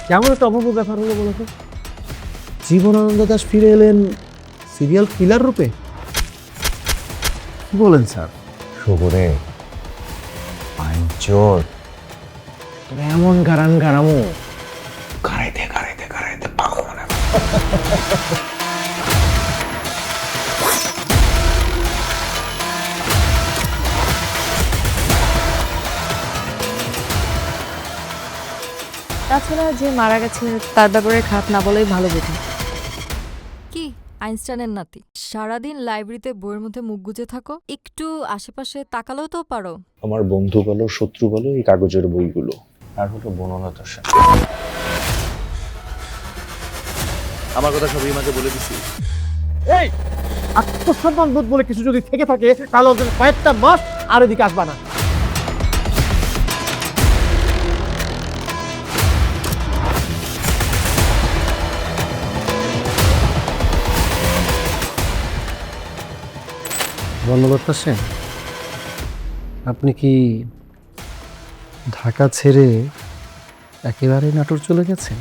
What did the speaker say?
কেমন একটা অভাব ব্যাপার হলো বলতো? জীবনানন্দ দাশ ফিরে এলেন সিরিয়াল কিলার রূপে? কি বলেন স্যার? শহুরে আইন চোর তোর এমন গারান গারামো গাড়াইতে গাড়াইতে গাড়াইতে পাগল মনে হয়। তাছাড়া যে মারা গেছে তার ব্যাপারে খারাপ না বলেই ভালো বোধ হয়। কি আইনস্টাইনের নাতি সারাদিন লাইব্রেরিতে বইয়ের মধ্যে মুখ গুজে থাকো, একটু আশেপাশে তাকালেও তো পারো। আমার বন্ধু বলো শত্রু বলো এই কাগজের বইগুলো আর হলো বনলতার সাথে আমার কথা সবই মাকে বলে দিছি। এই আত্মসম্মান বোধ বলে কিছু যদি থেকে থাকে তাহলে ওদের কয়েকটা মাস আর এদিকে আসবা না। বন্দ্যোপাধ্যায় সেন, আপনি কি ঢাকা ছেড়ে একেবারে নাটোর চলে গেছেন?